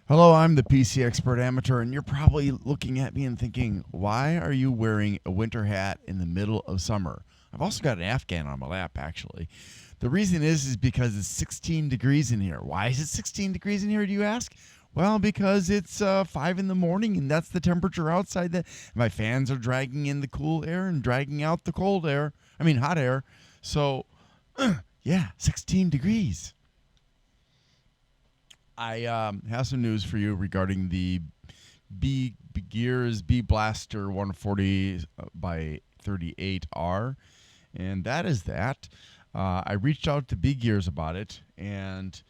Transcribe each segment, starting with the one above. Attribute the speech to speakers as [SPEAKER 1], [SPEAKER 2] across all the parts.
[SPEAKER 1] Hello, I'm the PC Expert Amateur, and you're probably looking at me and thinking, why are you wearing a winter hat in the middle of summer? I've also got an Afghan on my lap, actually. The reason is because it's 16 degrees in here. Why is it 16 degrees in here, do you ask? Well, because it's 5 in the morning, and that's the temperature outside. That my fans are dragging in the cool air and dragging out the cold air. I mean, hot air. So, yeah, 16 degrees. I have some news for you regarding the bgears B Blaster 140 by 38R, and that is that. I reached out to bgears about it and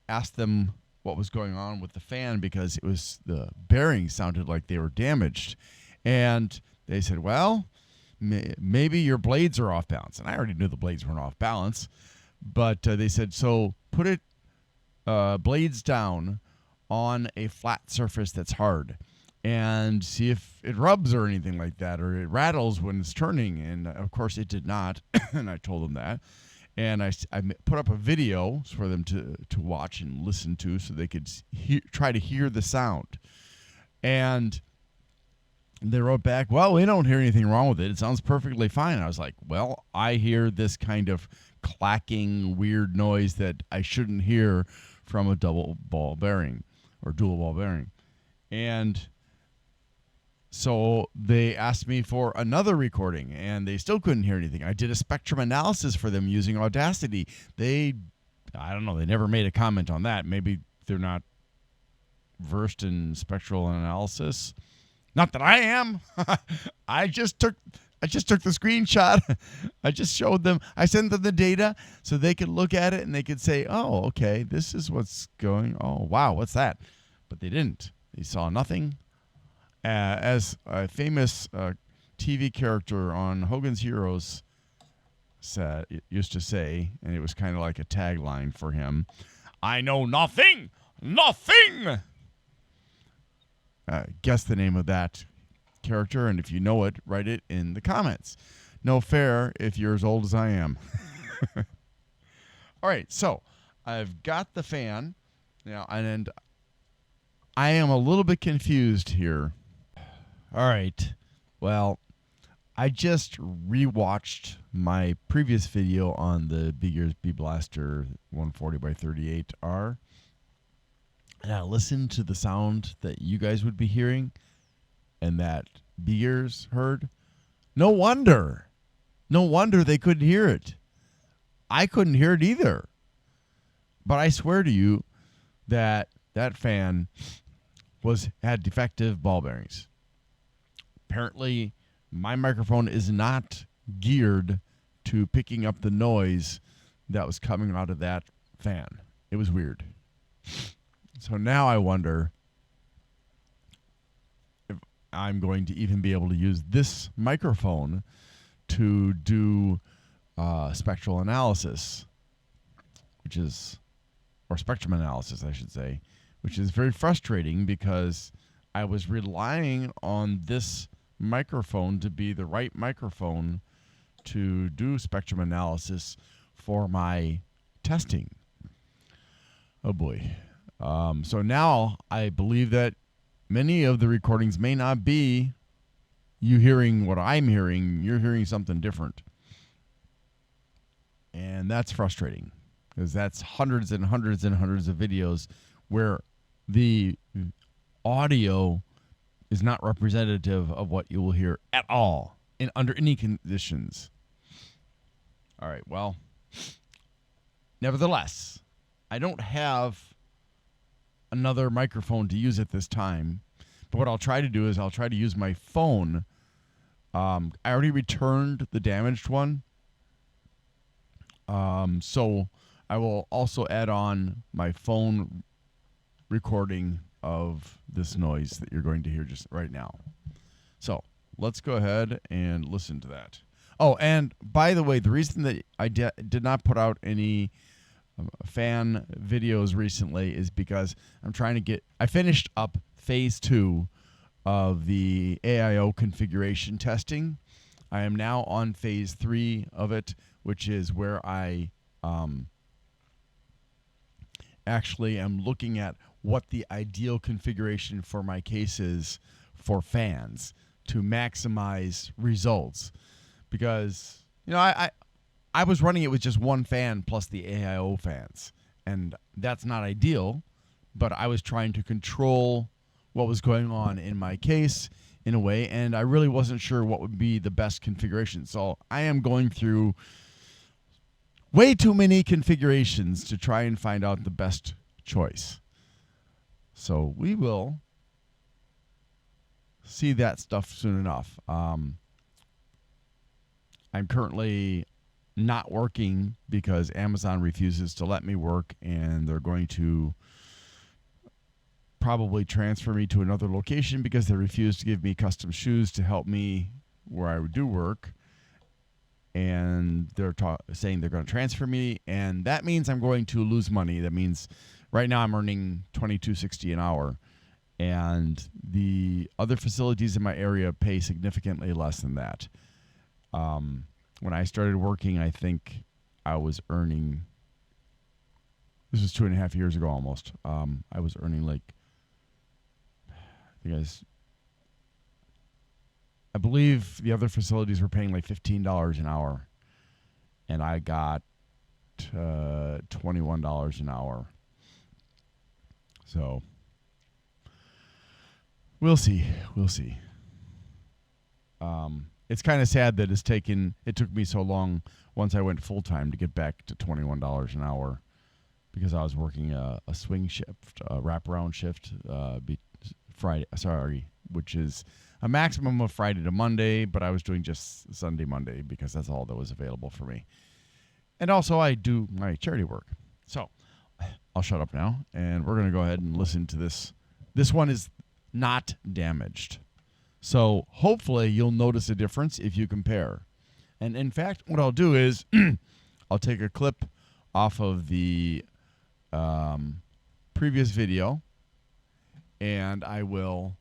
[SPEAKER 1] asked them what was going on with the fan because the bearings sounded like they were damaged, and they said, "Well, maybe your blades are off balance." And I already knew the blades weren't off balance, but they said, "So put it." Blades down on a flat surface that's hard and see if it rubs or anything like that, or it rattles when it's turning. And of course it did not. And I told them that. And I put up a video for them to watch and listen to so they could try to hear the sound. And they wrote back, "Well, we don't hear anything wrong with it. It sounds perfectly fine." And I was like, well, I hear this kind of clacking weird noise that I shouldn't hear from a double ball bearing or dual ball bearing. And so they asked me for another recording, and they still couldn't hear anything. I did a spectrum analysis for them using Audacity. I don't know, they never made a comment on that. Maybe they're not versed in spectral analysis. Not that I am. I just took the screenshot. I just showed them. I sent them the data so they could look at it and they could say, "Oh, okay, this is what's going. Oh, wow, what's that?" But they didn't. They saw nothing. As a famous TV character on Hogan's Heroes used to say, and it was kind of like a tagline for him, "I know nothing, nothing." Guess the name of that character, and if you know it, write it in the comments. No fair if you're as old as I am. All right, so I've got the fan now, and I am a little bit confused here. All right, well, I just rewatched my previous video on the bgears B Blaster 140 by 38R, and I listened to the sound that you guys would be hearing and that bgears heard. No wonder they couldn't hear it. I couldn't hear it either. But I swear to you that fan had defective ball bearings. Apparently, my microphone is not geared to picking up the noise that was coming out of that fan. It was weird. So now I wonder if I'm going to even be able to use this microphone to do spectral analysis, or spectrum analysis, I should say, which is very frustrating because I was relying on this microphone to be the right microphone to do spectrum analysis for my testing. Oh boy. So now I believe that many of the recordings may not be you hearing what I'm hearing. You're hearing something different. And that's frustrating because that's hundreds and hundreds and hundreds of videos where the audio is not representative of what you will hear at all under any conditions. All right, well, nevertheless, I don't have another microphone to use at this time. But what I'll try to do is I'll try to use my phone. I already returned the damaged one. So I will also add on my phone recording of this noise that you're going to hear just right now. So let's go ahead and listen to that. Oh, and by the way, the reason that I did not put out any fan videos recently is because I finished up phase 2 of the AIO configuration testing. I am now on phase 3 of it, which is where I actually am looking at what the ideal configuration for my case is for fans to maximize results. Because, I was running it with just one fan plus the AIO fans, and that's not ideal, but I was trying to control what was going on in my case in a way, and I really wasn't sure what would be the best configuration. So I am going through way too many configurations to try and find out the best choice. So we will see that stuff soon enough. I'm currently not working because Amazon refuses to let me work, and they're going to probably transfer me to another location because they refuse to give me custom shoes to help me where I do work. And they're saying they're going to transfer me, and that means I'm going to lose money. That means right now I'm earning $22.60 an hour, and the other facilities in my area pay significantly less than that. When I started working, I think I was earning, this was 2.5 years ago almost, I was earning I believe the other facilities were paying like $15 an hour, and I got $21 an hour. So we'll see. It's kind of sad that it took me so long once I went full time to get back to $21 an hour, because I was working a swing shift, a wraparound shift, which is a maximum of Friday to Monday, but I was doing just Sunday, Monday, because that's all that was available for me. And also I do my charity work. So I'll shut up now, and we're going to go ahead and listen to this. This one is not damaged. So hopefully you'll notice a difference if you compare. And in fact, what I'll do is I'll take a clip off of the previous video, and I will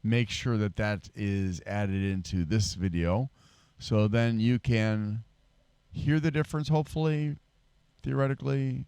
[SPEAKER 1] make sure that that is added into this video, so then you can hear the difference, hopefully, theoretically,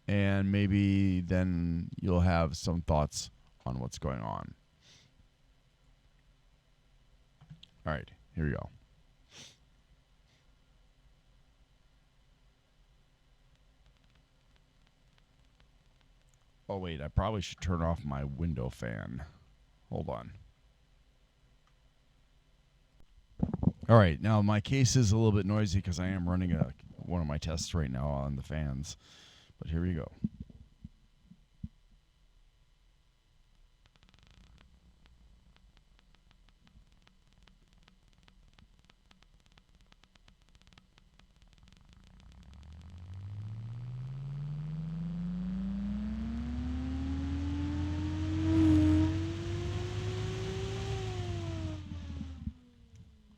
[SPEAKER 1] and maybe then you'll have some thoughts on what's going on. All right, here we go. Oh, wait, I probably should turn off my window fan. Hold on. All right, now my case is a little bit noisy because I am running one of my tests right now on the fans. But here we go.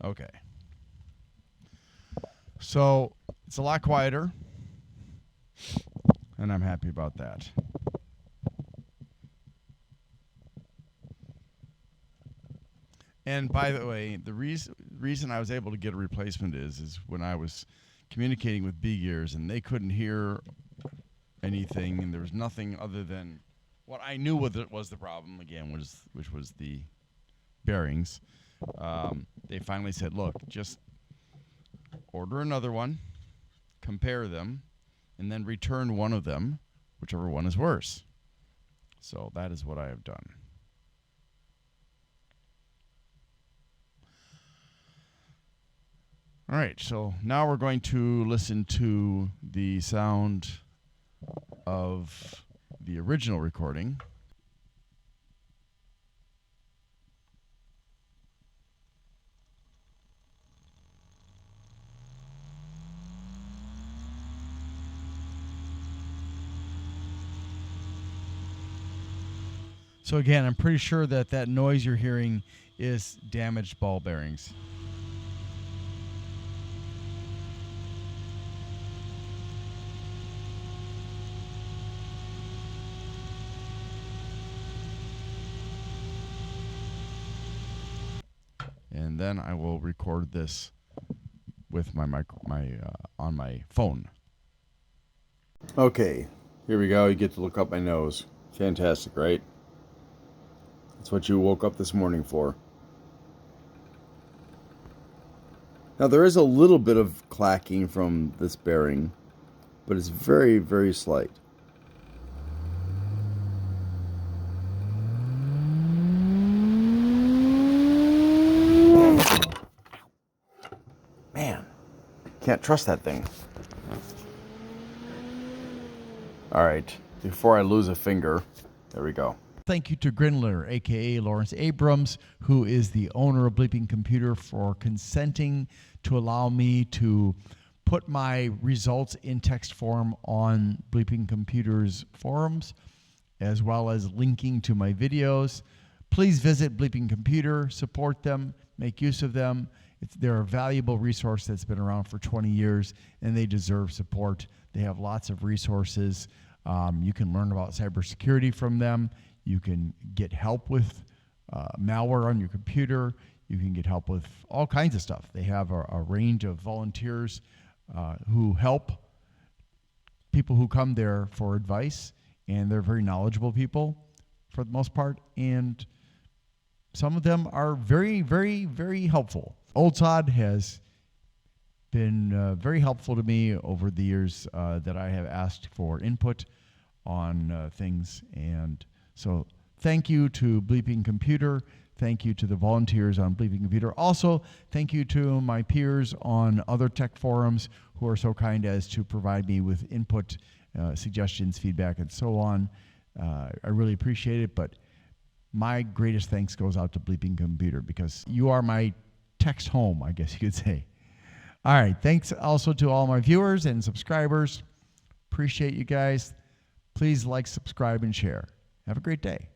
[SPEAKER 1] Okay. So it's a lot quieter, and I'm happy about that. And by the way, the reason I was able to get a replacement is when I was communicating with bgears, and they couldn't hear anything, and there was nothing other than what I knew was the problem again, which was the bearings. They finally said, look, just order another one, compare them, and then return one of them, whichever one is worse. So that is what I have done. All right, so now we're going to listen to the sound of the original recording. So again, I'm pretty sure that noise you're hearing is damaged ball bearings. And then I will record this with my on my phone. Okay, here we go. You get to look up my nose. Fantastic, right? That's what you woke up this morning for. Now, there is a little bit of clacking from this bearing, but it's very, very slight. Man, can't trust that thing. All right, before I lose a finger, there we go. Thank you to Grindler, aka Lawrence Abrams, who is the owner of Bleeping Computer, for consenting to allow me to put my results in text form on Bleeping Computer's forums, as well as linking to my videos. Please visit Bleeping Computer, support them, make use of them. They're a valuable resource that's been around for 20 years, and they deserve support. They have lots of resources. You can learn about cybersecurity from them. You can get help with malware on your computer. You can get help with all kinds of stuff. They have a range of volunteers who help people who come there for advice, and they're very knowledgeable people for the most part, and some of them are very, very, very helpful. Old Sod has been very helpful to me over the years that I have asked for input on things, and so thank you to Bleeping Computer. Thank you to the volunteers on Bleeping Computer. Also, thank you to my peers on other tech forums who are so kind as to provide me with input, suggestions, feedback, and so on. I really appreciate it, but my greatest thanks goes out to Bleeping Computer because you are my text home, I guess you could say. All right, thanks also to all my viewers and subscribers. Appreciate you guys. Please like, subscribe, and share. Have a great day.